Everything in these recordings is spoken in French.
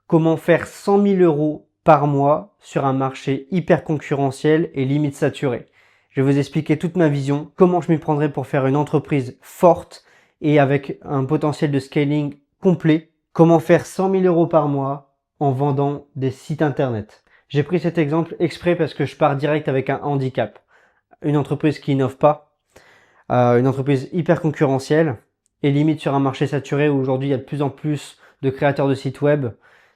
Comment faire 100 000 € par mois sur un marché hyper concurrentiel et limite saturé. Je vais vous expliquer toute ma vision, comment je m'y prendrai pour faire une entreprise forte et avec un potentiel de scaling complet. Comment faire 100 000 € par mois en vendant des sites internet. J'ai pris cet exemple exprès parce que je pars direct avec un handicap. Une entreprise qui n'innove pas, une entreprise hyper concurrentielle et limite sur un marché saturé où aujourd'hui il y a de plus en plus de créateurs de sites web.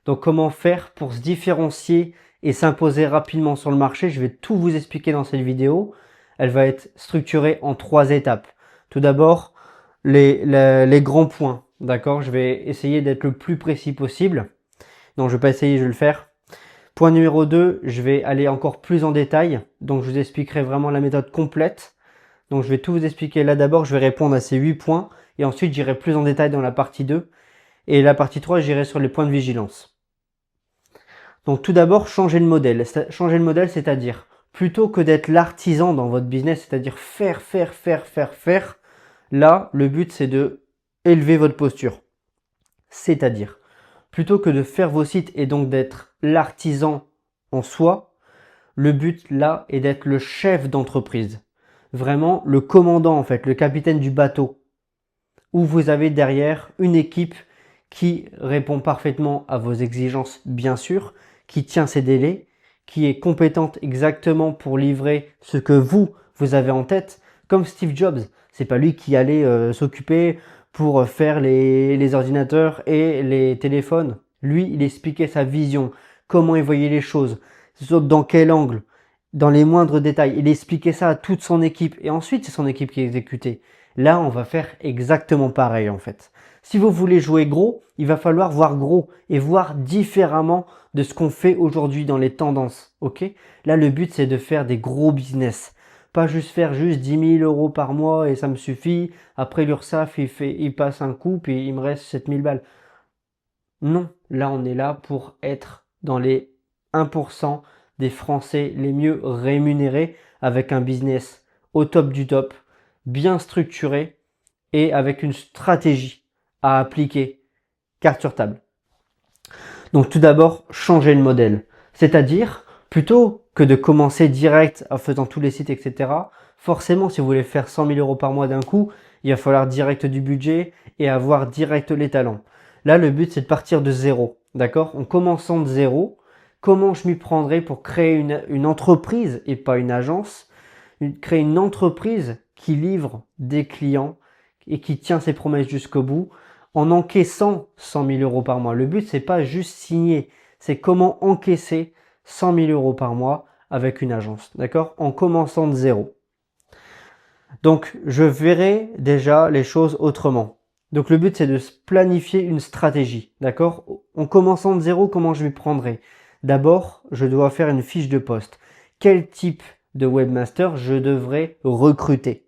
Donc comment faire pour se différencier et s'imposer rapidement sur le marché? Je vais tout vous expliquer dans cette vidéo. Elle va être structurée en 3 étapes. Tout d'abord, les grands points. D'accord? Je vais essayer d'être le plus précis possible. Non, je vais pas essayer, je vais le faire. Point numéro 2, je vais aller encore plus en détail. Donc je vous expliquerai vraiment la méthode complète. Donc je vais tout vous expliquer. Là d'abord, je vais répondre à ces 8 points. Et ensuite, j'irai plus en détail dans la partie 2. Et la partie 3, j'irai sur les points de vigilance. Donc tout d'abord, changer le modèle. Changer le modèle, c'est-à-dire, plutôt que d'être l'artisan dans votre business, c'est-à-dire faire, là, le but, c'est de élever votre posture. C'est-à-dire, plutôt que de faire vos sites et donc d'être l'artisan en soi, le but là est d'être le chef d'entreprise. Vraiment le commandant en fait, le capitaine du bateau. Où vous avez derrière une équipe qui répond parfaitement à vos exigences bien sûr, qui tient ses délais, qui est compétente exactement pour livrer ce que vous avez en tête, comme Steve Jobs. C'est pas lui qui allait s'occuper pour faire les ordinateurs et les téléphones. Lui, il expliquait sa vision, comment il voyait les choses, dans quel angle, dans les moindres détails. Il expliquait ça à toute son équipe et ensuite c'est son équipe qui exécutait. Là, on va faire exactement pareil en fait. Si vous voulez jouer gros, il va falloir voir gros et voir différemment de ce qu'on fait aujourd'hui dans les tendances. Ok? Là, le but, c'est de faire des gros business. Pas juste faire 10 000 € par mois et ça me suffit. Après l'URSSAF, il passe un coup et il me reste 7 000 balles. Non, là, on est là pour être dans les 1% des Français les mieux rémunérés avec un business au top du top, bien structuré et avec une stratégie à appliquer, carte sur table. Donc tout d'abord, changer le modèle. C'est-à-dire, plutôt que de commencer direct en faisant tous les sites, etc., forcément, si vous voulez faire 100 000 € par mois d'un coup, il va falloir direct du budget et avoir direct les talents. Là, le but, c'est de partir de zéro. D'accord? En commençant de zéro, comment je m'y prendrai pour créer une entreprise et pas une agence, créer une entreprise qui livre des clients et qui tient ses promesses jusqu'au bout en encaissant 100 000 € par mois. Le but, c'est pas juste signer, c'est comment encaisser 100 000 € par mois avec une agence, d'accord? En commençant de zéro. Donc, je verrai déjà les choses autrement. Donc, le but, c'est de planifier une stratégie, d'accord? En commençant de zéro, comment je m'y prendrai? D'abord, je dois faire une fiche de poste. Quel type de webmaster je devrais recruter?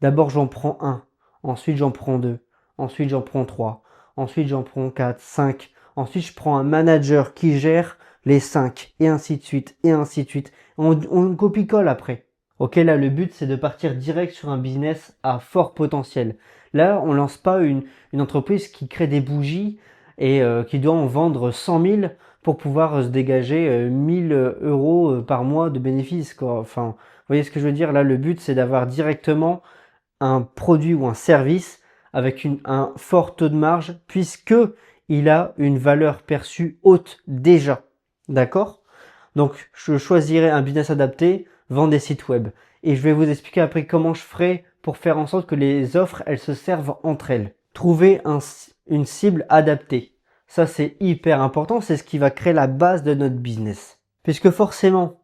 D'abord, j'en prends un. Ensuite, j'en prends deux. Ensuite, j'en prends 3. Ensuite, j'en prends 4, 5. Ensuite, je prends un manager qui gère les 5. Et ainsi de suite. Et ainsi de suite. On copie-colle après. Ok, là, le but, c'est de partir direct sur un business à fort potentiel. Là, on lance pas une entreprise qui crée des bougies et qui doit en vendre 100 000 pour pouvoir se dégager 1 000 € par mois de bénéfices, quoi. Enfin, vous voyez ce que je veux dire? Là, le but, c'est d'avoir directement un produit ou un service avec un fort taux de marge puisque il a une valeur perçue haute déjà. D'accord? Donc, je choisirai un business adapté, vendre des sites web. Et je vais vous expliquer après comment je ferai pour faire en sorte que les offres, elles se servent entre elles. Trouver une cible adaptée. Ça, c'est hyper important. C'est ce qui va créer la base de notre business. Puisque forcément,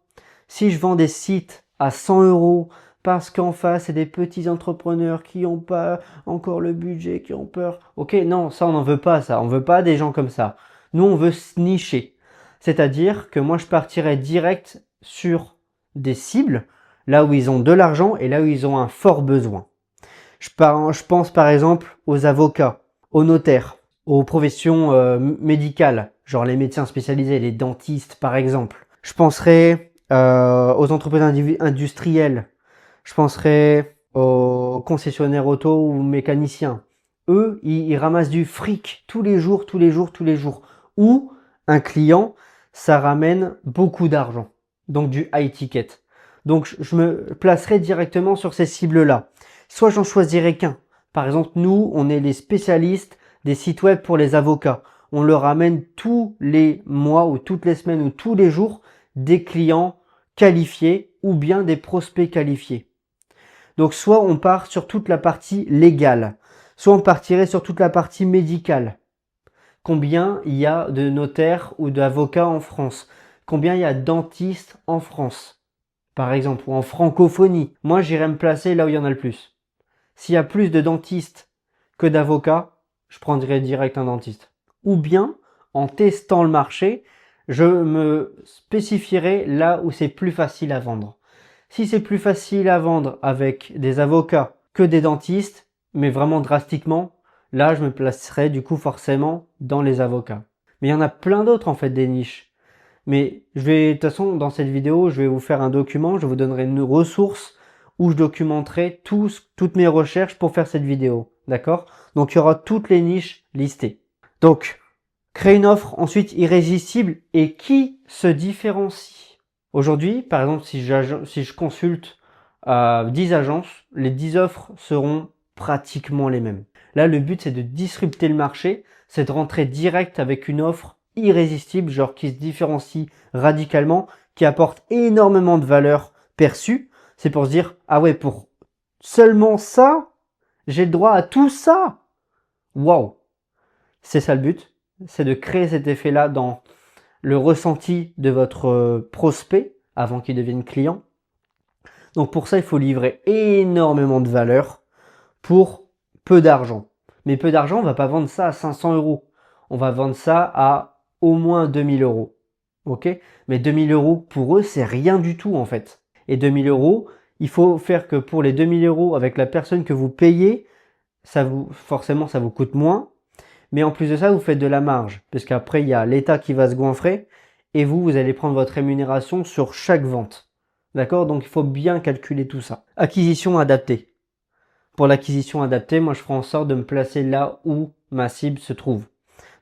si je vends des sites à 100 € parce qu'en face, c'est des petits entrepreneurs qui n'ont pas encore le budget, qui ont peur. Ok, non, ça, on n'en veut pas, ça. On veut pas des gens comme ça. Nous, on veut se nicher. C'est-à-dire que moi, je partirais direct sur des cibles, là où ils ont de l'argent et là où ils ont un fort besoin. Je pense par exemple aux avocats, aux notaires, aux professions médicales, genre les médecins spécialisés, les dentistes par exemple. Je penserai aux entreprises industrielles. Je penserai aux concessionnaires auto ou mécaniciens. Eux, ils ramassent du fric tous les jours. Ou un client, ça ramène beaucoup d'argent, donc du high ticket. Donc je me placerai directement sur ces cibles-là. Soit j'en choisirai qu'un. Par exemple, nous, on est les spécialistes des sites web pour les avocats. On leur ramène tous les mois ou toutes les semaines ou tous les jours des clients qualifiés ou bien des prospects qualifiés. Donc soit on part sur toute la partie légale, soit on partirait sur toute la partie médicale. Combien il y a de notaires ou d'avocats en France? Combien il y a de dentistes en France? Par exemple, ou en francophonie. Moi, j'irais me placer là où il y en a le plus. S'il y a plus de dentistes que d'avocats, je prendrais direct un dentiste. Ou bien, en testant le marché, je me spécifierai là où c'est plus facile à vendre. Si c'est plus facile à vendre avec des avocats que des dentistes, mais vraiment drastiquement, là je me placerai du coup forcément dans les avocats. Mais il y en a plein d'autres en fait des niches. Mais de toute façon dans cette vidéo je vais vous faire un document, je vous donnerai une ressource où je documenterai toutes mes recherches pour faire cette vidéo. D'accord? Donc il y aura toutes les niches listées. Donc, créer une offre ensuite irrésistible et qui se différencie. Aujourd'hui, par exemple, si je consulte 10 agences, les 10 offres seront pratiquement les mêmes. Là, le but, c'est de disrupter le marché, c'est de rentrer direct avec une offre irrésistible, genre qui se différencie radicalement, qui apporte énormément de valeur perçue. C'est pour se dire, ah ouais, pour seulement ça, j'ai le droit à tout ça. Waouh! C'est ça le but, c'est de créer cet effet-là dans le ressenti de votre prospect avant qu'il devienne client. Donc pour ça, il faut livrer énormément de valeur pour peu d'argent. Mais peu d'argent, on va pas vendre ça à 500 euros. On va vendre ça à au moins 2000 euros. Ok? Mais 2000 euros, pour eux, c'est rien du tout en fait. Et 2000 euros, il faut faire que pour les 2000 euros, avec la personne que vous payez, forcément, ça vous coûte moins. Mais en plus de ça, vous faites de la marge, puisqu'après, il y a l'État qui va se goinfrer, et vous allez prendre votre rémunération sur chaque vente. D'accord? Donc, il faut bien calculer tout ça. Acquisition adaptée. Pour l'acquisition adaptée, moi, je ferai en sorte de me placer là où ma cible se trouve.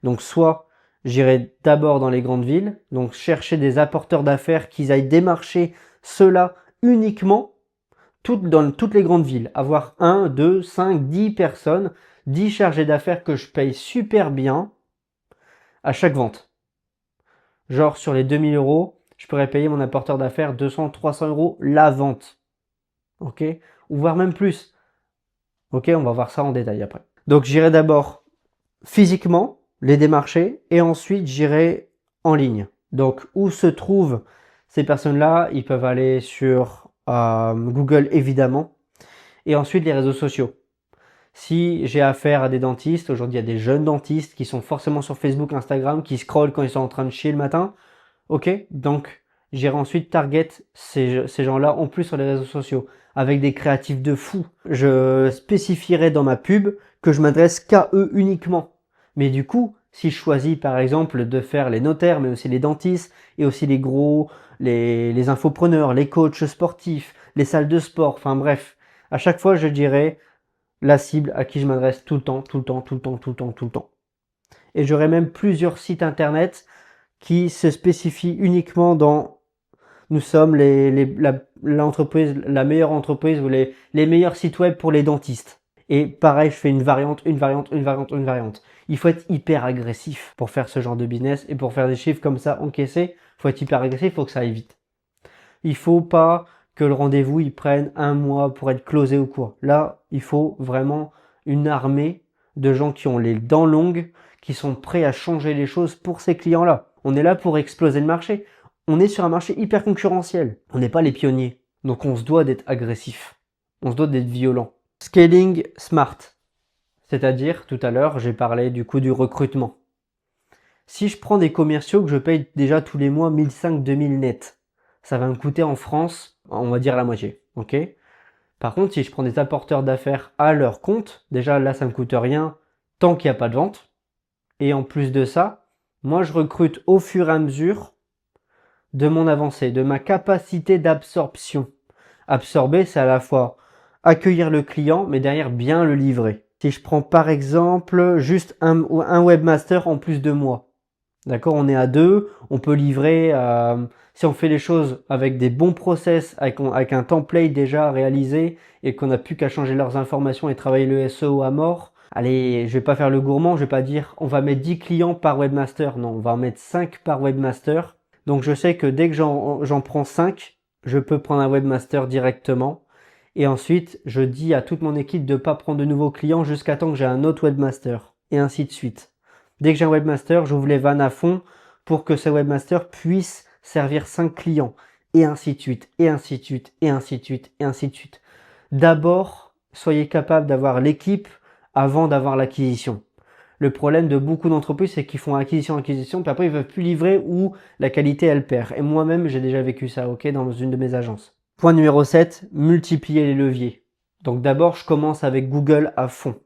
Donc, soit j'irai d'abord dans les grandes villes, donc chercher des apporteurs d'affaires qui aillent démarcher ceux-là uniquement, dans toutes les grandes villes. Avoir 1, 2, 5, 10 personnes, 10 chargés d'affaires que je paye super bien à chaque vente. Genre sur les 2000 euros, je pourrais payer mon apporteur d'affaires 200, 300 euros la vente. Ok? Ou voire même plus. Ok, on va voir ça en détail après. Donc j'irai d'abord physiquement les démarcher et ensuite j'irai en ligne. Donc où se trouvent ces personnes-là? Ils peuvent aller sur Google évidemment et ensuite les réseaux sociaux. Si j'ai affaire à des dentistes, aujourd'hui il y a des jeunes dentistes qui sont forcément sur Facebook, Instagram, qui scrollent quand ils sont en train de chier le matin. Ok, donc j'irai ensuite target ces gens-là en plus sur les réseaux sociaux avec des créatifs de fou. Je spécifierai dans ma pub que je m'adresse qu'à eux uniquement. Mais du coup, si je choisis par exemple de faire les notaires, mais aussi les dentistes et aussi les infopreneurs, les coachs sportifs, les salles de sport, enfin bref, à chaque fois je dirais la cible à qui je m'adresse tout le temps, tout le temps, tout le temps, tout le temps, tout le temps. Et j'aurai même plusieurs sites internet qui se spécifient uniquement dans nous sommes l'entreprise, la meilleure entreprise ou les meilleurs sites web pour les dentistes. Et pareil, je fais une variante, une variante, une variante, une variante. Il faut être hyper agressif pour faire ce genre de business et pour faire des chiffres comme ça encaissés. Il faut être hyper agressif, il faut que ça aille vite. Il faut pas que le rendez-vous il prenne un mois pour être closé ou quoi. Là, il faut vraiment une armée de gens qui ont les dents longues, qui sont prêts à changer les choses pour ces clients-là. On est là pour exploser le marché. On est sur un marché hyper concurrentiel. On n'est pas les pionniers. Donc on se doit d'être agressif. On se doit d'être violent. Scaling smart. C'est-à-dire, tout à l'heure, j'ai parlé du coup du recrutement. Si je prends des commerciaux que je paye déjà tous les mois 1500-2000 net, ça va me coûter en France, on va dire la moitié, ok? Par contre, si je prends des apporteurs d'affaires à leur compte, déjà là, ça me coûte rien tant qu'il n'y a pas de vente. Et en plus de ça, moi, je recrute au fur et à mesure de mon avancée, de ma capacité d'absorption. Absorber, c'est à la fois accueillir le client, mais derrière bien le livrer. Si je prends par exemple juste un webmaster en plus de moi, D'accord, on est à deux, on peut livrer, si on fait les choses avec des bons process, avec un template déjà réalisé et qu'on n'a plus qu'à changer leurs informations et travailler le SEO à mort. Allez, je vais pas faire le gourmand, je vais pas dire on va mettre 10 clients par webmaster. Non, on va en mettre 5 par webmaster. Donc je sais que dès que j'en prends 5, je peux prendre un webmaster directement. Et ensuite, je dis à toute mon équipe de ne pas prendre de nouveaux clients jusqu'à temps que j'ai un autre webmaster. Et ainsi de suite. Dès que j'ai un webmaster, j'ouvre les vannes à fond pour que ce webmaster puisse servir 5 clients. Et ainsi de suite, et ainsi de suite, et ainsi de suite, et ainsi de suite. D'abord, soyez capable d'avoir l'équipe avant d'avoir l'acquisition. Le problème de beaucoup d'entreprises, c'est qu'ils font acquisition, puis après ils ne veulent plus livrer ou la qualité elle perd. Et moi-même, j'ai déjà vécu ça, ok, dans une de mes agences. Point numéro 7, multiplier les leviers. Donc d'abord, je commence avec Google à fond.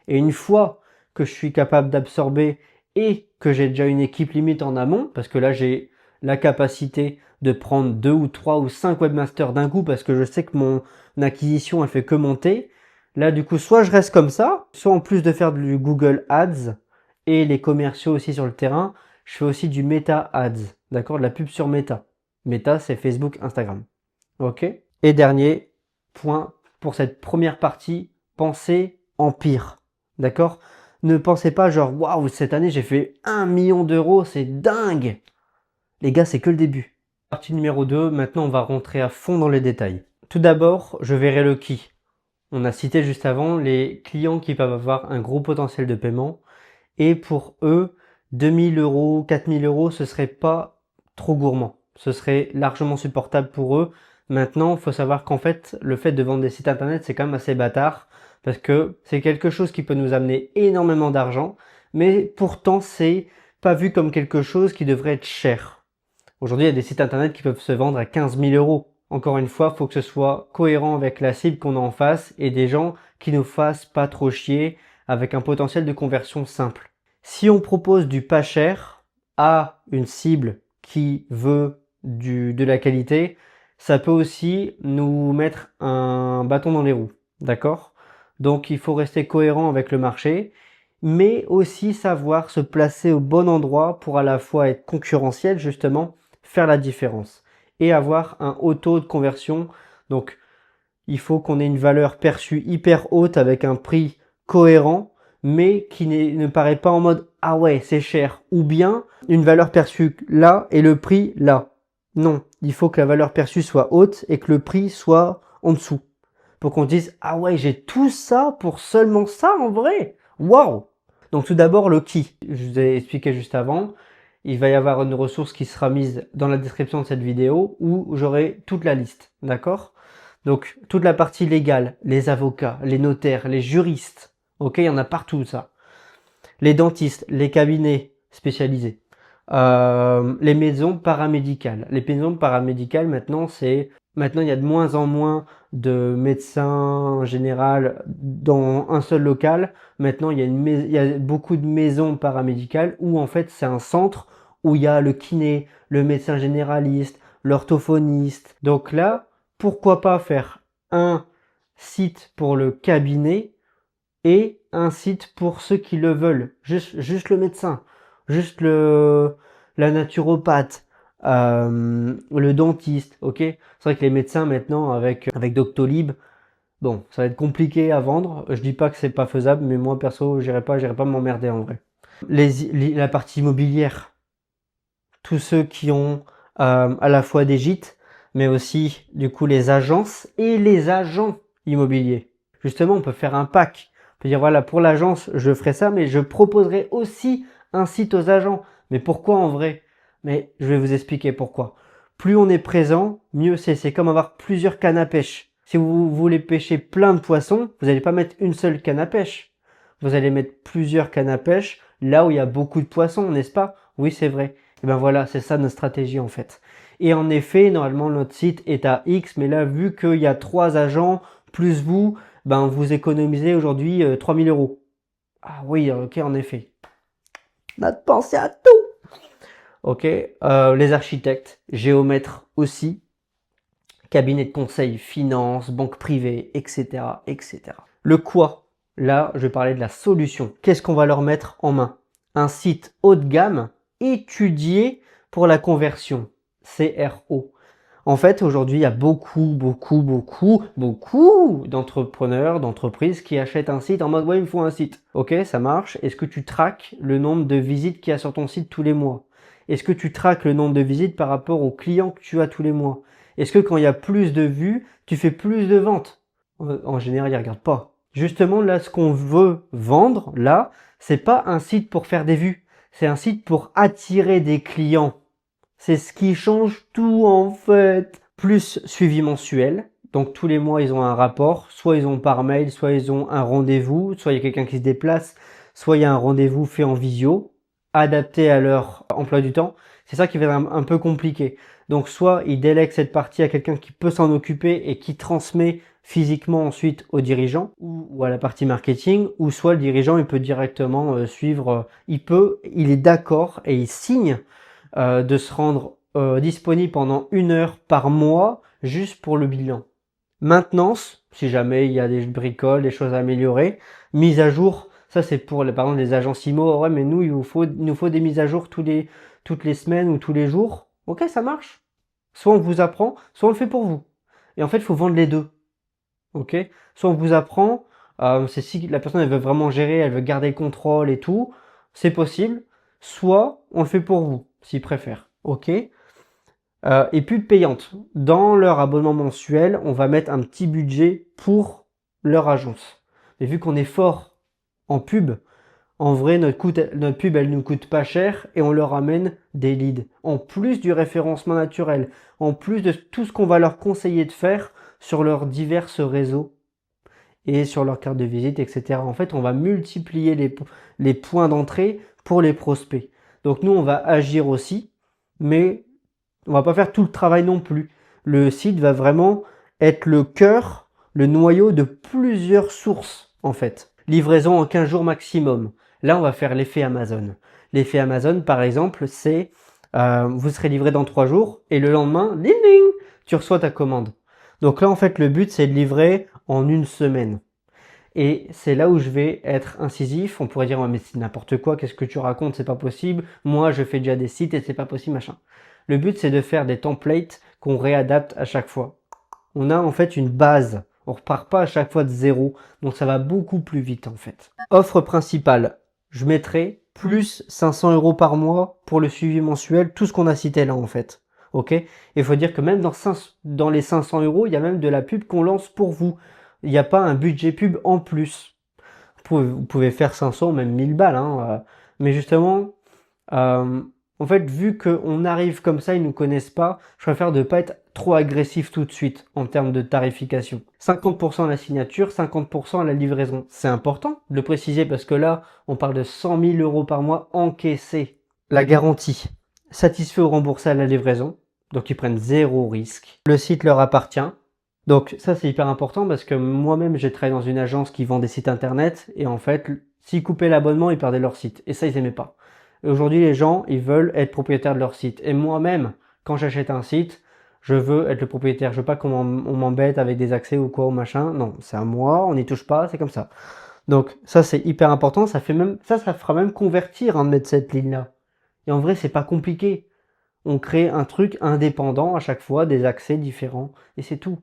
Et une fois que je suis capable d'absorber et que j'ai déjà une équipe limite en amont, parce que là j'ai la capacité de prendre 2 ou 3 ou 5 webmasters d'un coup parce que je sais que mon acquisition elle fait que monter. Là du coup soit je reste comme ça, soit en plus de faire du Google Ads et les commerciaux aussi sur le terrain, je fais aussi du Meta Ads, d'accord, de la pub sur Meta. Meta c'est Facebook, Instagram. Ok. Et dernier point pour cette première partie, pensez en pire. D'accord? Ne pensez pas genre waouh, cette année j'ai fait 1 million d'euros, c'est dingue. Les gars, c'est que le début. Partie numéro 2, maintenant on va rentrer à fond dans les détails. Tout d'abord, je verrai le qui. On a cité juste avant les clients qui peuvent avoir un gros potentiel de paiement. Et pour eux, 2000 euros, 4000 euros, ce serait pas trop gourmand. Ce serait largement supportable pour eux. Maintenant, il faut savoir qu'en fait, le fait de vendre des sites internet, c'est quand même assez bâtard. Parce que c'est quelque chose qui peut nous amener énormément d'argent. Mais pourtant, c'est pas vu comme quelque chose qui devrait être cher. Aujourd'hui, il y a des sites internet qui peuvent se vendre à 15 000 euros. Encore une fois, il faut que ce soit cohérent avec la cible qu'on a en face et des gens qui nous fassent pas trop chier avec un potentiel de conversion simple. Si on propose du pas cher à une cible qui veut de la qualité, ça peut aussi nous mettre un bâton dans les roues. D'accord? Donc il faut rester cohérent avec le marché, mais aussi savoir se placer au bon endroit pour à la fois être concurrentiel, justement, faire la différence et avoir un haut taux de conversion. Donc il faut qu'on ait une valeur perçue hyper haute avec un prix cohérent, mais qui ne paraît pas en mode ah ouais c'est cher, ou bien une valeur perçue là et le prix là. Non, il faut que la valeur perçue soit haute et que le prix soit en dessous. Pour qu'on dise ah ouais j'ai tout ça pour seulement ça en vrai. Waouh. Donc tout d'abord le qui. Je vous ai expliqué juste avant. Il va y avoir une ressource qui sera mise dans la description de cette vidéo où j'aurai toute la liste. D'accord? Donc, toute la partie légale, les avocats, les notaires, les juristes, ok, il y en a partout ça. Les dentistes, les cabinets spécialisés, les maisons paramédicales. Les maisons paramédicales, maintenant, il y a de moins en moins de médecins en général dans un seul local. Maintenant, il y a beaucoup de maisons paramédicales où en fait c'est un centre où il y a le kiné, le médecin généraliste, l'orthophoniste. Donc là, pourquoi pas faire un site pour le cabinet et un site pour ceux qui le veulent. Juste le médecin, juste la naturopathe, le dentiste, ok? C'est vrai que les médecins maintenant avec Doctolib, bon, ça va être compliqué à vendre. Je dis pas que c'est pas faisable, mais moi perso, j'irai pas m'emmerder en vrai. La partie immobilière, tous ceux qui ont à la fois des gîtes, mais aussi du coup les agences et les agents immobiliers. Justement, on peut faire un pack. On peut dire voilà, pour l'agence, je ferai ça, mais je proposerai aussi un site aux agents. Mais pourquoi en vrai? Mais je vais vous expliquer pourquoi. Plus on est présent, mieux c'est. C'est comme avoir plusieurs cannes à pêche. Si vous voulez pêcher plein de poissons, vous n'allez pas mettre une seule canne à pêche. Vous allez mettre plusieurs cannes à pêche là où il y a beaucoup de poissons, n'est-ce pas? Oui, c'est vrai. Et ben voilà, c'est ça notre stratégie en fait. Et en effet, normalement notre site est à X, mais là vu qu'il y a 3 agents plus vous, ben vous économisez aujourd'hui 3000 euros. Ah oui, ok, en effet. On a pensé à tout. Ok, les architectes, géomètres aussi, cabinet de conseil, finance, banque privée, etc., etc. Le quoi? Là, je vais parler de la solution. Qu'est-ce qu'on va leur mettre en main? Un site haut de gamme étudié pour la conversion. CRO. En fait, aujourd'hui, il y a beaucoup d'entrepreneurs, d'entreprises qui achètent un site en mode ouais, il me faut un site. Ok, ça marche. Est-ce que tu traques le nombre de visites qu'il y a sur ton site tous les mois? Est-ce que tu traques le nombre de visites par rapport aux clients que tu as tous les mois? Est-ce que quand il y a plus de vues, tu fais plus de ventes? En général, ils regardent pas. Justement, là, ce qu'on veut vendre, là, c'est pas un site pour faire des vues. C'est un site pour attirer des clients. C'est ce qui change tout en fait. Plus suivi mensuel. Donc tous les mois, ils ont un rapport. Soit ils ont par mail, soit ils ont un rendez-vous. Soit il y a quelqu'un qui se déplace. Soit il y a un rendez-vous fait en visio, adapté à leur emploi du temps. C'est ça qui va être un peu compliqué. Donc soit ils délèguent cette partie à quelqu'un qui peut s'en occuper et qui transmet physiquement ensuite au dirigeant ou à la partie marketing, ou soit le dirigeant il peut directement suivre, il est d'accord et il signe de se rendre disponible pendant 1 heure par mois juste pour le bilan. Maintenance, si jamais il y a des bricoles, des choses à améliorer. Mise à jour, ça c'est pour par exemple les agences IMO. Ouais, mais nous il nous faut des mises à jour toutes les semaines ou tous les jours. Ok, ça marche. Soit on vous apprend, soit on le fait pour vous. Et en fait, il faut vendre les deux. Ok. Soit on vous apprend, c'est si la personne elle veut vraiment gérer, elle veut garder le contrôle et tout, c'est possible. Soit on le fait pour vous, s'ils préfèrent. Ok. Et pub payante. Dans leur abonnement mensuel, on va mettre un petit budget pour leur agence. Mais vu qu'on est fort en pub, en vrai, notre pub, elle nous coûte pas cher et on leur amène des leads. En plus du référencement naturel, en plus de tout ce qu'on va leur conseiller de faire sur leurs divers réseaux et sur leur carte de visite, etc. En fait, on va multiplier les points d'entrée pour les prospects. Donc nous, on va agir aussi, mais on va pas faire tout le travail non plus. Le site va vraiment être le cœur, le noyau de plusieurs sources, en fait. Livraison en 15 jours maximum. Là, on va faire l'effet Amazon. L'effet Amazon, par exemple, c'est vous serez livré dans 3 jours et le lendemain, ding ding, tu reçois ta commande. Donc là, en fait, le but, c'est de livrer en 1 semaine. Et c'est là où je vais être incisif. On pourrait dire, ouais, mais c'est n'importe quoi, qu'est-ce que tu racontes, c'est pas possible. Moi, je fais déjà des sites et c'est pas possible, machin. Le but, c'est de faire des templates qu'on réadapte à chaque fois. On a en fait une base. On repart pas à chaque fois de zéro. Donc ça va beaucoup plus vite en fait. Offre principale. Je mettrai plus 500 € par mois pour le suivi mensuel. Tout ce qu'on a cité là en fait. Ok. Il faut dire que même dans les 500 €, il y a même de la pub qu'on lance pour vous. Il n'y a pas un budget pub en plus. Vous pouvez faire 500, même 1000 balles. Hein, mais justement, en fait, vu qu'on arrive comme ça, ils nous connaissent pas, je préfère ne pas être trop agressif tout de suite en termes de tarification. 50% à la signature, 50% à la livraison. C'est important de le préciser parce que là, on parle de 100 000 € par mois encaissés. La garantie. Satisfait ou remboursé à la livraison. Donc, ils prennent zéro risque. Le site leur appartient. Donc, ça, c'est hyper important parce que moi-même, j'ai travaillé dans une agence qui vend des sites internet et en fait, s'ils coupaient l'abonnement, ils perdaient leur site. Et ça, ils aimaient pas. Et aujourd'hui, les gens, ils veulent être propriétaires de leur site. Et moi-même, quand j'achète un site, je veux être le propriétaire. Je veux pas qu'on m'embête avec des accès ou quoi ou machin. Non, c'est à moi, on n'y touche pas, c'est comme ça. Donc ça, c'est hyper important. Ça fera même convertir de mettre cette ligne-là. Et en vrai, c'est pas compliqué. On crée un truc indépendant à chaque fois, des accès différents, et c'est tout.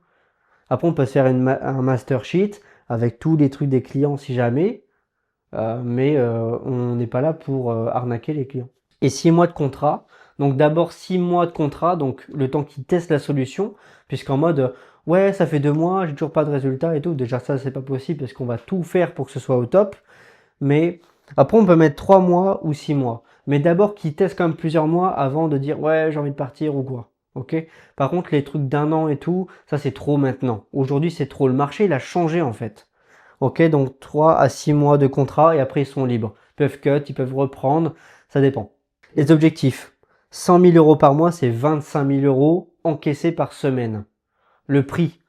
Après, on peut se faire un master sheet avec tous les trucs des clients si jamais. Mais on n'est pas là pour arnaquer les clients. Et 6 mois de contrat. Donc d'abord 6 mois de contrat, donc le temps qu'ils testent la solution, puisqu'en mode ouais ça fait 2 mois, j'ai toujours pas de résultat et tout. Déjà ça c'est pas possible parce qu'on va tout faire pour que ce soit au top. Mais après on peut mettre 3 mois ou 6 mois. Mais d'abord qu'ils testent quand même plusieurs mois avant de dire ouais j'ai envie de partir ou quoi. Ok. Par contre les trucs d'1 an et tout, ça c'est trop maintenant. Aujourd'hui c'est trop. Le marché il a changé en fait. Ok, donc 3 à 6 mois de contrat et après ils sont libres. Ils peuvent cut, ils peuvent reprendre, ça dépend. Les objectifs. 100 000 € par mois, c'est 25 000 € encaissés par semaine. Le prix,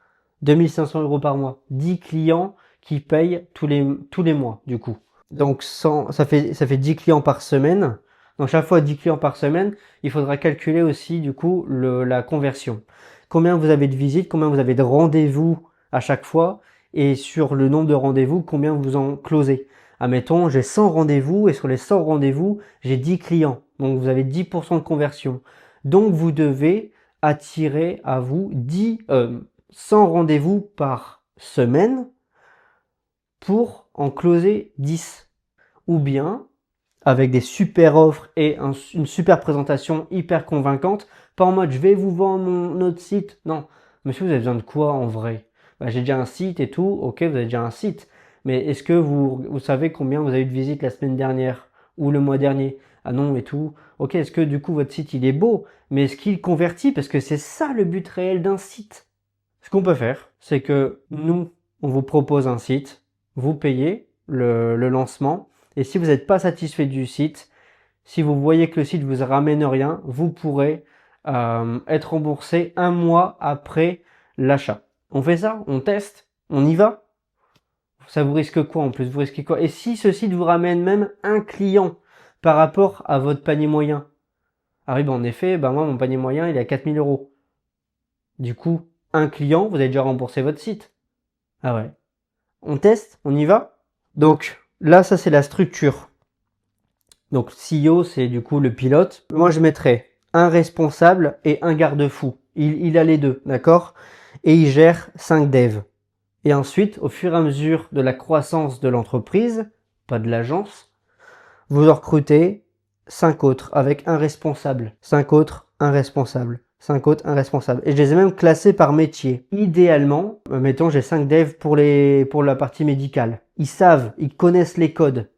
2500 € par mois. 10 clients qui payent tous les mois, du coup. Donc ça fait 10 clients par semaine. Donc chaque fois 10 clients par semaine, il faudra calculer aussi du coup la conversion. Combien vous avez de visites, combien vous avez de rendez-vous à chaque fois et sur le nombre de rendez-vous, combien vous en closez. Admettons, j'ai 100 rendez-vous et sur les 100 rendez-vous, j'ai 10 clients. Donc vous avez 10% de conversion. Donc vous devez attirer à vous 100 rendez-vous par semaine pour en closer 10. Ou bien, avec des super offres et une super présentation hyper convaincante, pas en mode je vais vous vendre notre site. Non, monsieur, vous avez besoin de quoi en vrai? Bah, j'ai déjà un site et tout, ok, vous avez déjà un site. Mais est-ce que vous savez combien vous avez eu de visites la semaine dernière ou le mois dernier? Ah non, et tout. Ok, est-ce que du coup votre site il est beau, mais est-ce qu'il convertit? Parce que c'est ça le but réel d'un site. Ce qu'on peut faire, c'est que nous, on vous propose un site, vous payez le lancement, et si vous n'êtes pas satisfait du site, si vous voyez que le site vous ramène rien, vous pourrez être remboursé un mois après l'achat. On fait ça, on teste, on y va. Ça vous risque quoi en plus? Vous risquez quoi? Et si ce site vous ramène même un client par rapport à votre panier moyen? Ah oui, en effet, moi mon panier moyen il est à 4000 euros. Du coup, un client, vous avez déjà remboursé votre site. Ah ouais. On teste, on y va. Donc là, ça c'est la structure. Donc CEO, c'est du coup le pilote. Moi, je mettrais un responsable et un garde-fou. Il a les deux, d'accord? Et il gère 5 devs. Et ensuite, au fur et à mesure de la croissance de l'entreprise, pas de l'agence, vous en recrutez 5 autres avec un responsable. 5 autres, un responsable. 5 autres, un responsable. Et je les ai même classés par métier. Idéalement, mettons, j'ai 5 devs pour la partie médicale. Ils savent, ils connaissent les codes.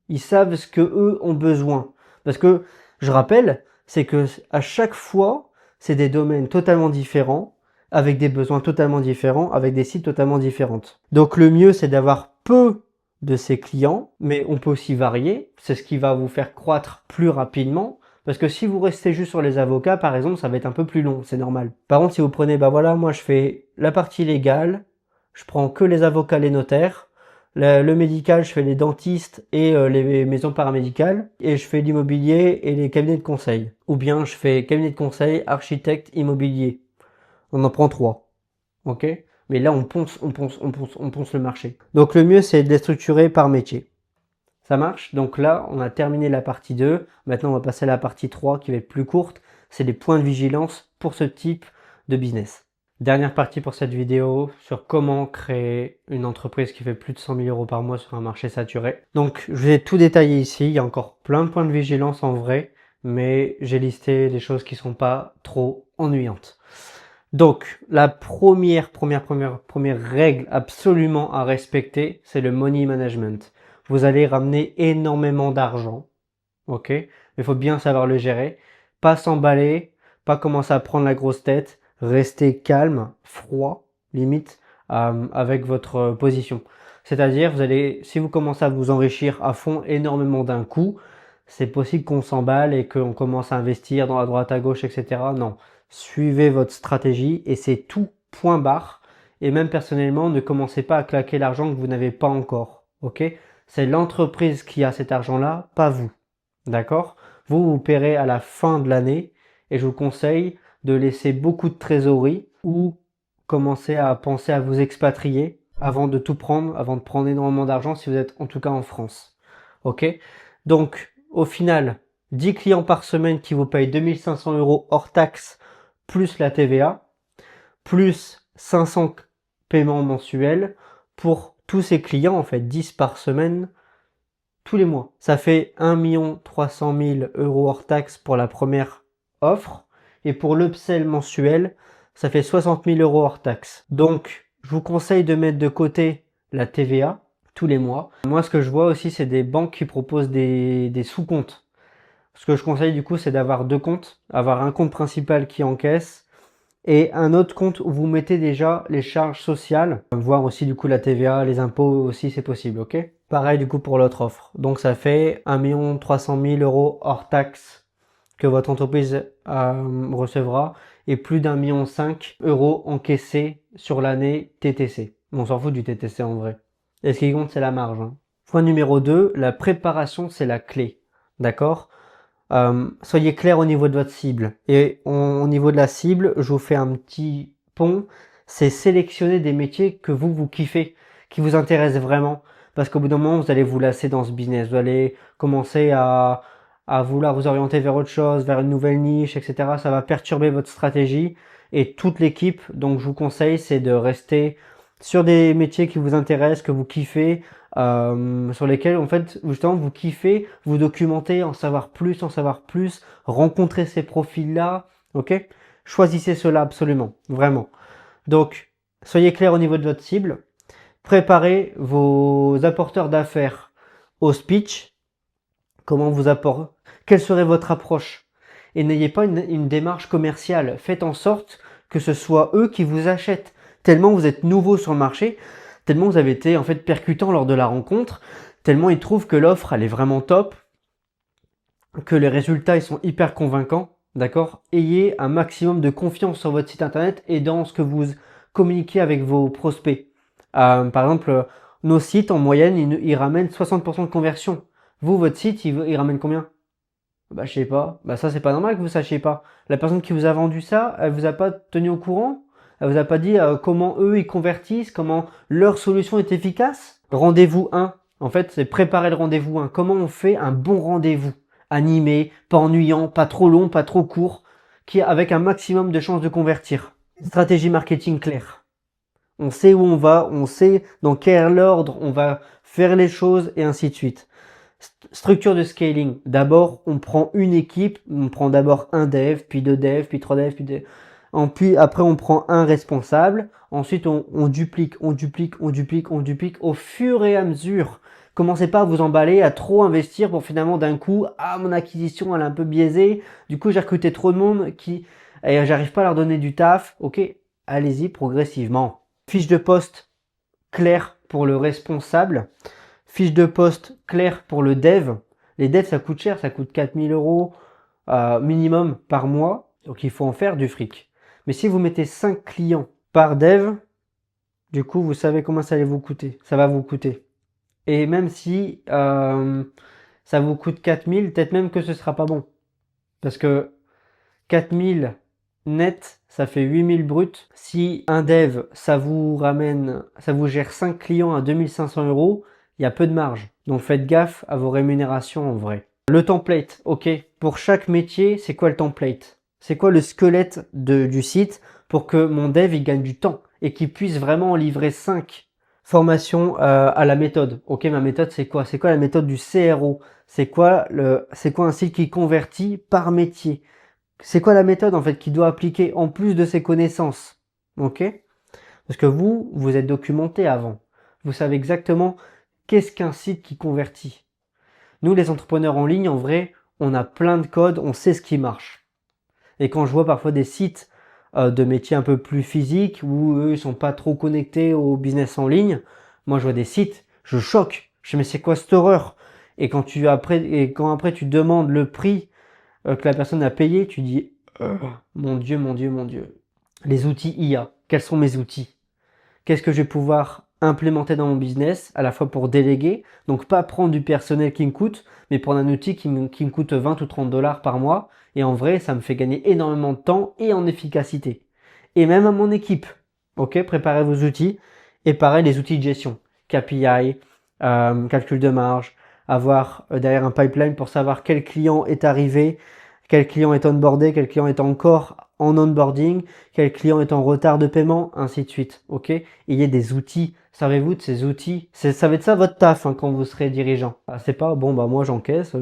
Ils savent ce que eux ont besoin. Parce que, je rappelle, c'est que à chaque fois, c'est des domaines totalement différents, avec des besoins totalement différents, avec des sites totalement différentes. Donc le mieux, c'est d'avoir peu de ses clients, mais on peut aussi varier. C'est ce qui va vous faire croître plus rapidement. Parce que si vous restez juste sur les avocats, par exemple, ça va être un peu plus long, c'est normal. Par contre, si vous prenez, voilà, moi je fais la partie légale, je prends que les avocats, les notaires, le médical, je fais les dentistes et les maisons paramédicales, et je fais l'immobilier et les cabinets de conseil. Ou bien je fais cabinet de conseil, architecte, immobilier. On en prend 3. Ok? Mais là, on ponce le marché. Donc le mieux, c'est de les structurer par métier. Ça marche? Donc là, on a terminé la partie 2. Maintenant, on va passer à la partie 3 qui va être plus courte. C'est les points de vigilance pour ce type de business. Dernière partie pour cette vidéo sur comment créer une entreprise qui fait plus de 100 000 euros par mois sur un marché saturé. Donc, je vais tout détailler ici. Il y a encore plein de points de vigilance en vrai, mais j'ai listé des choses qui sont pas trop ennuyantes. Donc, la première règle absolument à respecter, c'est le money management. Vous allez ramener énormément d'argent, ok? Mais il faut bien savoir le gérer. Pas s'emballer, pas commencer à prendre la grosse tête, rester calme, froid, limite, avec votre position. C'est-à-dire, si vous commencez à vous enrichir à fond énormément d'un coup, c'est possible qu'on s'emballe et qu'on commence à investir dans la droite à gauche, etc. Non. Suivez votre stratégie et c'est tout, point barre. Et même personnellement, ne commencez pas à claquer l'argent que vous n'avez pas encore. Ok? C'est l'entreprise qui a cet argent-là, pas vous. D'accord? Vous paierez à la fin de l'année et je vous conseille de laisser beaucoup de trésorerie ou commencer à penser à vous expatrier avant de tout prendre, avant de prendre énormément d'argent si vous êtes en tout cas en France. Ok? Donc, au final, 10 clients par semaine qui vous payent 2500 euros hors taxe plus la TVA, plus 500 paiements mensuels pour tous ces clients, en fait, 10 par semaine, tous les mois. Ça fait 1 300 000 euros hors taxe pour la première offre. Et pour l'upsell mensuel, ça fait 60 000 euros hors taxe. Donc, je vous conseille de mettre de côté la TVA tous les mois. Moi, ce que je vois aussi, c'est des banques qui proposent des sous-comptes. Ce que je conseille du coup, c'est d'avoir 2 comptes. Avoir un compte principal qui encaisse et un autre compte où vous mettez déjà les charges sociales, voire aussi du coup la TVA, les impôts aussi, c'est possible, ok? Pareil du coup pour l'autre offre. Donc ça fait 1 300 000 euros hors taxe que votre entreprise recevra et plus d'1,5 million euros encaissés sur l'année TTC. On s'en fout du TTC en vrai. Et ce qui compte, c'est la marge. Hein. Point numéro 2, la préparation, c'est la clé. D'accord? Soyez clair au niveau de votre cible. Et au niveau de la cible, je vous fais un petit pont. C'est sélectionner des métiers que vous kiffez, qui vous intéressent vraiment. Parce qu'au bout d'un moment, vous allez vous lasser dans ce business. Vous allez commencer à à vouloir vous orienter vers autre chose, vers une nouvelle niche, etc. Ça va perturber votre stratégie et toute l'équipe. Donc je vous conseille, c'est de rester sur des métiers qui vous intéressent, que vous kiffez, sur lesquels en fait justement vous kiffez, vous documentez, en savoir plus, rencontrer ces profils-là, ok? Choisissez cela absolument, vraiment. Donc, soyez clair au niveau de votre cible, préparez vos apporteurs d'affaires au speech, comment vous apportez, quelle serait votre approche, et n'ayez pas une démarche commerciale, faites en sorte que ce soit eux qui vous achètent, tellement vous êtes nouveau sur le marché, tellement vous avez été en fait percutant lors de la rencontre, tellement ils trouvent que l'offre elle est vraiment top, que les résultats ils sont hyper convaincants, d'accord? Ayez un maximum de confiance sur votre site internet et dans ce que vous communiquez avec vos prospects. Par exemple, nos sites en moyenne ils ramènent 60% de conversion. Vous, votre site, il ramène combien? Bah je sais pas. Bah ça c'est pas normal que vous sachiez pas. La personne qui vous a vendu ça, elle vous a pas tenu au courant? Elle vous a pas dit comment eux ils convertissent, comment leur solution est efficace? Rendez-vous 1. En fait, c'est préparer le rendez-vous 1. Comment on fait un bon rendez-vous? Animé, pas ennuyant, pas trop long, pas trop court, qui avec un maximum de chances de convertir. Stratégie marketing claire. On sait où on va, on sait dans quel ordre on va faire les choses et ainsi de suite. Structure de scaling. D'abord, on prend une équipe, on prend d'abord un dev, puis deux devs, puis trois devs, puis après on prend un responsable. Ensuite, on duplique au fur et à mesure. Commencez pas à vous emballer, à trop investir pour finalement d'un coup, mon acquisition elle est un peu biaisée. Du coup, j'ai recruté trop de monde et j'arrive pas à leur donner du taf. Ok, allez-y progressivement. Fiche de poste claire pour le responsable. Fiche de poste claire pour le dev. Les devs, ça coûte cher, ça coûte 4000 euros minimum par mois. Donc, il faut en faire du fric. Mais si vous mettez 5 clients par dev, du coup, vous savez comment ça va vous coûter. Ça va vous coûter. Et même si ça vous coûte 4000, peut-être même que ce sera pas bon. Parce que 4000 net, ça fait 8000 brut. Si un dev, ça vous gère 5 clients à 2500 euros, il y a peu de marge. Donc faites gaffe à vos rémunérations en vrai. Le template, ok. Pour chaque métier, c'est quoi le template? C'est quoi le squelette du site pour que mon dev il gagne du temps et qu'il puisse vraiment en livrer 5? Formation à la méthode. Ok, ma méthode c'est quoi? C'est quoi la méthode du CRO? C'est quoi un site qui convertit par métier? C'est quoi la méthode en fait qu'il doit appliquer en plus de ses connaissances? Ok? Parce que vous êtes documenté avant. Vous savez exactement qu'est-ce qu'un site qui convertit. Nous, les entrepreneurs en ligne, en vrai, on a plein de codes, on sait ce qui marche. Et quand je vois parfois des sites de métiers un peu plus physiques où eux ils sont pas trop connectés au business en ligne, moi je vois des sites, je choque. Je dis mais c'est quoi cette horreur? Et quand après tu demandes le prix que la personne a payé, tu dis mon Dieu, mon Dieu, mon Dieu. Les outils IA, quels sont mes outils? Qu'est-ce que je vais pouvoir implémenter dans mon business, à la fois pour déléguer, donc pas prendre du personnel qui me coûte, mais prendre un outil qui me coûte 20 ou 30 dollars par mois, et en vrai, ça me fait gagner énormément de temps et en efficacité. Et même à mon équipe, ok, préparez vos outils, et pareil, les outils de gestion, KPI, calcul de marge, avoir derrière un pipeline pour savoir quel client est arrivé, quel client est onboardé, quel client est encore en onboarding, quel client est en retard de paiement, ainsi de suite. Ok? Et il y a des outils. Servez-vous de ces outils. Ça va être ça votre taf quand vous serez dirigeant. C'est pas bon bah moi j'encaisse.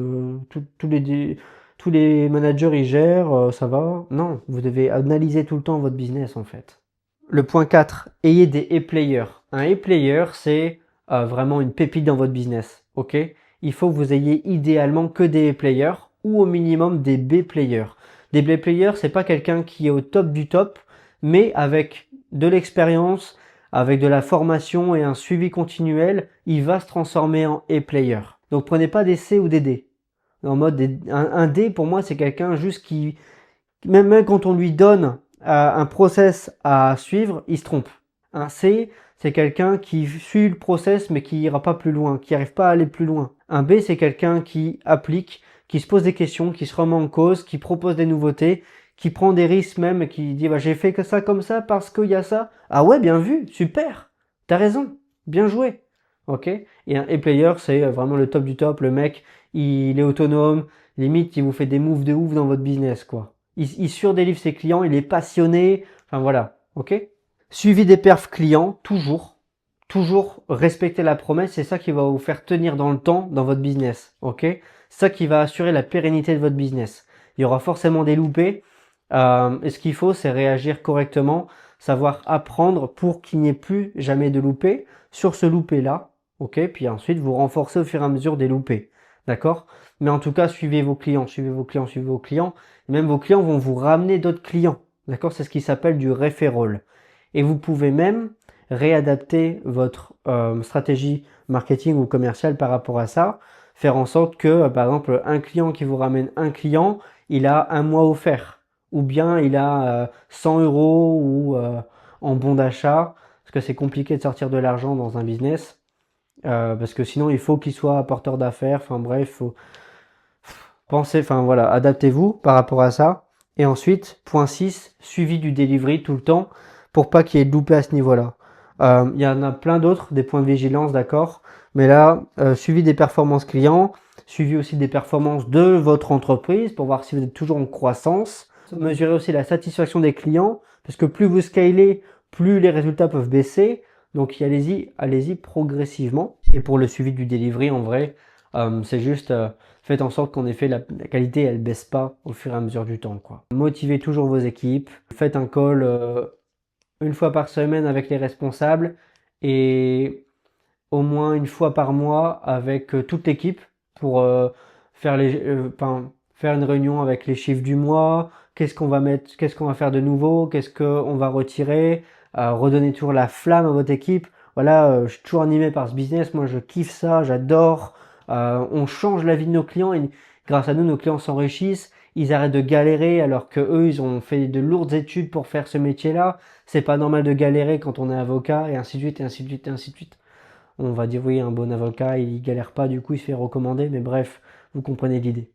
Tous les managers ils gèrent, ça va. Non, vous devez analyser tout le temps votre business en fait. Le point 4, ayez des e-players. Un e-player, c'est vraiment une pépite dans votre business. Ok? Il faut que vous ayez idéalement que des e-players ou au minimum des B-players. Des B-players, c'est pas quelqu'un qui est au top du top, mais avec de l'expérience, avec de la formation et un suivi continuel, il va se transformer en e-player. Donc prenez pas des C ou des D. En mode un D pour moi c'est quelqu'un juste qui même quand on lui donne un process à suivre, il se trompe. Un C, c'est quelqu'un qui suit le process mais qui ira pas plus loin, qui n'arrive pas à aller plus loin. Un B, c'est quelqu'un qui applique, qui se pose des questions, qui se remet en cause, qui propose des nouveautés, qui prend des risques même, qui dit j'ai fait que ça comme ça parce qu'il y a ça. Ah ouais, bien vu, super, t'as raison, bien joué. ok? Et un E-player, c'est vraiment le top du top. Le mec, il est autonome, limite, il vous fait des moves de ouf dans votre business, quoi. Il surdélivre ses clients, il est passionné, enfin voilà, ok? Suivi des perfs clients, toujours. Toujours respecter la promesse, c'est ça qui va vous faire tenir dans le temps dans votre business, ok? C'est ça qui va assurer la pérennité de votre business. Il y aura forcément des loupés, et ce qu'il faut, c'est réagir correctement, savoir apprendre pour qu'il n'y ait plus jamais de loupés sur ce loupé-là, ok? Puis ensuite, vous renforcez au fur et à mesure des loupés, d'accord? Mais en tout cas, suivez vos clients, suivez vos clients, suivez vos clients. Et même vos clients vont vous ramener d'autres clients, d'accord? C'est ce qui s'appelle du referral. Et vous pouvez même réadapter votre stratégie marketing ou commerciale par rapport à ça, faire en sorte que, par exemple, un client qui vous ramène un client, il a un mois offert, ou bien il a 100 euros ou en bon d'achat, parce que c'est compliqué de sortir de l'argent dans un business, parce que sinon il faut qu'il soit porteur d'affaires, enfin bref, faut penser, enfin voilà, adaptez-vous par rapport à ça. Et ensuite, point 6, suivi du delivery tout le temps, pour pas qu'il y ait de loupé à ce niveau-là. Il y en a plein d'autres, des points de vigilance, d'accord. Mais là, suivi des performances clients, suivi aussi des performances de votre entreprise pour voir si vous êtes toujours en croissance. Mesurez aussi la satisfaction des clients, parce que plus vous scalez, plus les résultats peuvent baisser. Donc allez-y, allez-y progressivement. Et pour le suivi du delivery, en vrai, c'est juste faites en sorte qu'en effet la qualité elle baisse pas au fur et à mesure du temps, quoi. Motivez toujours vos équipes, faites un call une fois par semaine avec les responsables et au moins une fois par mois avec toute l'équipe pour faire une réunion avec les chiffres du mois, qu'est-ce qu'on va mettre, qu'est-ce qu'on va faire de nouveau, qu'est-ce qu'on va retirer, redonner toujours la flamme à votre équipe. Voilà, je suis toujours animé par ce business, moi je kiffe ça, j'adore. On change la vie de nos clients et grâce à nous, nos clients s'enrichissent. Ils arrêtent de galérer alors que eux, ils ont fait de lourdes études pour faire ce métier-là. C'est pas normal de galérer quand on est avocat et ainsi de suite et ainsi de suite et ainsi de suite. On va dire oui, un bon avocat, il galère pas, du coup il se fait recommander, mais bref, vous comprenez l'idée.